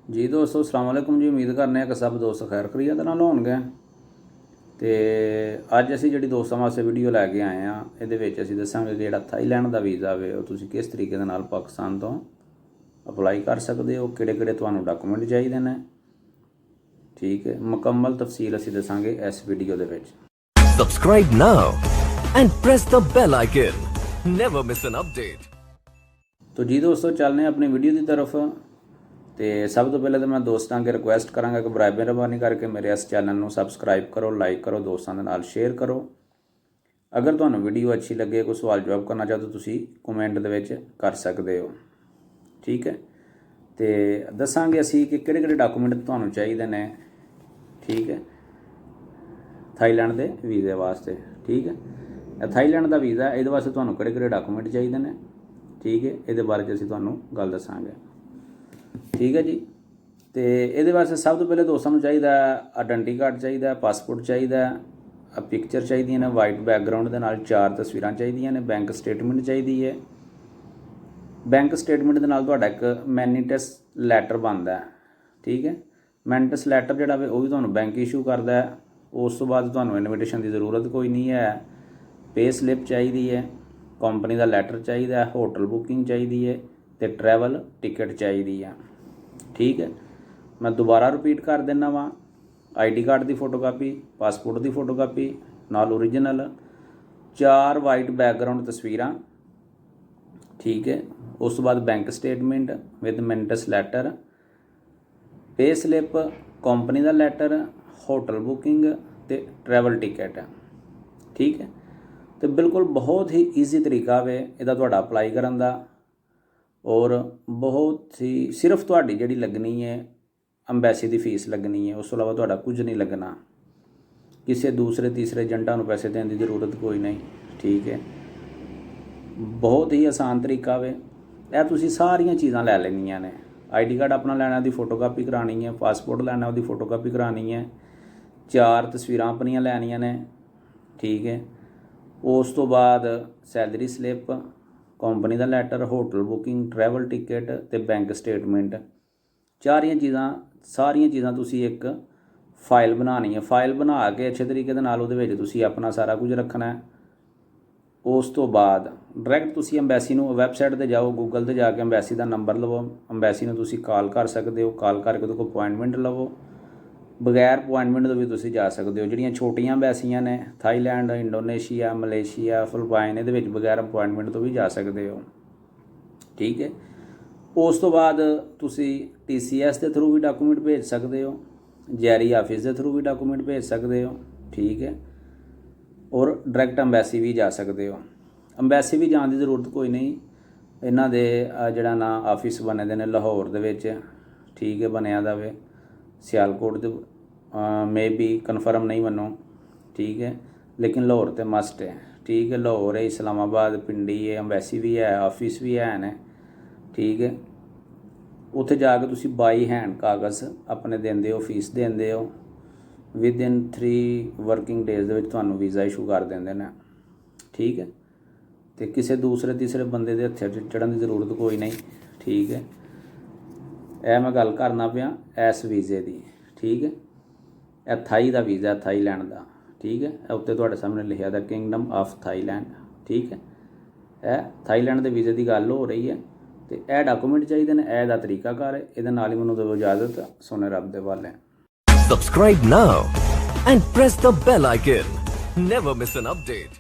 जी दोस्तों अस्सलाम वालेकुम जी। उम्मीद करने कि सब दोस्त खैर खरीत नाल होणगे। तो अज असी जी दोस्तों वास्ते वीडियो लैके आए हैं। ये असी दसांगे कि जो थाईलैंड का वीज़ा वे किस तरीके दे नाल पाकिस्तान तो अपलाई कर सकते हो, किहड़े तुहानूं डॉकूमेंट चाहिए ने। ठीक है, मुकम्मल तफसील असी दसांगे इस video they which. Subscribe now and press the bell icon. Never miss an update. तो जी दोस्तों चलने अपनी वीडियो की तरफ। तो सब तो पहले तो मैं दोस्तों अगे रिक्वेस्ट कराँगा कि बराए मेहरबानी करके मेरे इस चैनल में सबसक्राइब करो, लाइक करो, दोस्तों के नाल शेयर करो। अगर तुहानूं वीडियो अच्छी लगे, कोई सवाल जवाब करना चाहो तो तुसी कमेंट दे विच कर सकते हो। ठीक है, तो दसांगे असी कि किहड़े डॉकूमेंट तुहानूं चाहिए ने। ठीक है, थाईलैंड के वीज़े वास्ते। ठीक है, थाईलैंड का वीज़ा ये वास्ते तुहानूं किहड़े डॉकूमेंट चाहिए ने। ठीक है, ये बारे च असीं तुहानूं गल दसांगे। ठीक है जी, तो ये वास्ते सब तो पहले दोस्तों चाहिए आइडेंटिटी कार्ड चाहिए, पासपोर्ट चाहिए, पिक्चर चाहिए ने वाइट बैकग्राउंड के नाल 4 तस्वीरां चाहिए ने, बैंक स्टेटमेंट चाहिए है। बैंक स्टेटमेंट के नाल तुहाडा एक मैनीटस लैटर बनता है। ठीक है, मैनीटस लैटर जिहड़ा वे वो भी तुहानूं बैंक इशू करता है। उस तो बाद तुहानूं इनविटेशन की ज़रूरत कोई नहीं है। पे स्लिप चाहिए है, कंपनी का लैटर चाहिए, होटल बुकिंग चाहिए है, तो ट्रैवल टिकट चाहिए है। ठीक है, मैं दोबारा रिपीट कर देना वा। ID कार्ड की फोटोकापी, पासपोर्ट की फोटोकापी नाल ओरिजिनल, 4 वाइट बैकग्राउंड तस्वीरां। ठीक है, उस तो बाद बैंक स्टेटमेंट विद मैनीटस लैटर, पे स्लिप, कंपनी का लैटर, होटल बुकिंग ते ट्रैवल टिकट। ठीक है, तो बिल्कुल बहुत ही ईजी तरीका वे इहदा तुहाडा अपलाई करन दा। और बहुत ही सिर्फ तुहाडी जिहड़ी लगनी है अंबैसी की फीस लगनी है, उस तो इलावा तुहाडा कुछ नहीं लगना। किसी दूसरे तीसरे एजेंटां नूं पैसे देने की जरूरत कोई नहीं। ठीक है, बहुत ही आसान तरीका वे। यह तुसीं सारियां चीज़ां लै लैनियां ने। ID कार्ड अपना लैना, दी फोटोकापी करानी है, पासपोर्ट लैना, उसकी फोटोकापी करानी है, 4 तस्वीरां अपनियां लैनियां ने। ठीक है, उस तो बाद सैलरी स्लिप, कंपनी का letter, hotel booking, travel ticket ते बैंक स्टेटमेंट। सारियां चीज़ां तुसीं एक फाइल बनानी है। फाइल बना के अच्छे तरीके दे नाल उहदे विच तुसीं अपना सारा कुछ रखना है। उस तो बाद डायरैक्ट तुसीं अंबैसी नूं वैबसाइट ते जाओ, गूगल ते जाके अंबैसी का नंबर लवो, अंबैसी नूं तुसीं कॉल कर सकते हो। कॉल करके उहदे कोल अपॉइंटमेंट लवो। बगैर अपॉइंटमेंट तो भी तुसीं जा सकते हो। जिहड़ियां छोटियां अंबैसियां ने थाईलैंड, इंडोनेशिया, मलेशिया, फिलिपाइन, इहदे विच बगैर अपॉइंटमेंट तो भी जा सकते हो। ठीक है, उस तो बाद तुसीं TCS के थ्रू भी डॉकूमेंट भेज सकते हो, जैरी ऑफिस के थ्रू भी डॉकूमेंट भेज सकते हो। ठीक है, और डायरैक्ट अंबैसी भी जा सकते हो। अंबैसी भी जाने की जरूरत कोई नहीं। इन्हां दे जिहड़ा ना ऑफिस बने दे ने लाहौर दे विच। ठीक है, बनिया दा वे सियालकोट दे मे बी कन्फर्म नहीं मनो। ठीक है, लेकिन लाहौर तो मस्ट है। ठीक है, लाहौर है, इस्लामाबाद, पिंडी है, अंबैसी भी है, ऑफिस भी है। ठीक है, उत्थे जाके तुसीं बाई हैंड कागज़ अपने देंदे हो, फीस देंदे हो। विदिन 3 वर्किंग डेज़ दे विच तुहानूं वीज़ा इशू कर देंदे ने। ठीक है, तो किसी दूसरे तीसरे बंदे के हत्थे चढ़न की जरूरत कोई नहीं। ठीक है, यह मैं गल करना पिया इस वीज़े की। ठीक है, यह थाई का वीज़ा, थाईलैंड का। ठीक है, उत्ते तुहाडे सामने लिखा दा किंगडम ऑफ थाईलैंड। ठीक है, यह थाईलैंड के वीज़े की गल हो रही है। तो यह डॉकूमेंट चाहिए ने, यह तरीकाकार है। ये नाल ही मैनूं दो इजाज़त, सोने रब दे वाले। Subscribe now and press the bell icon. Never miss an update.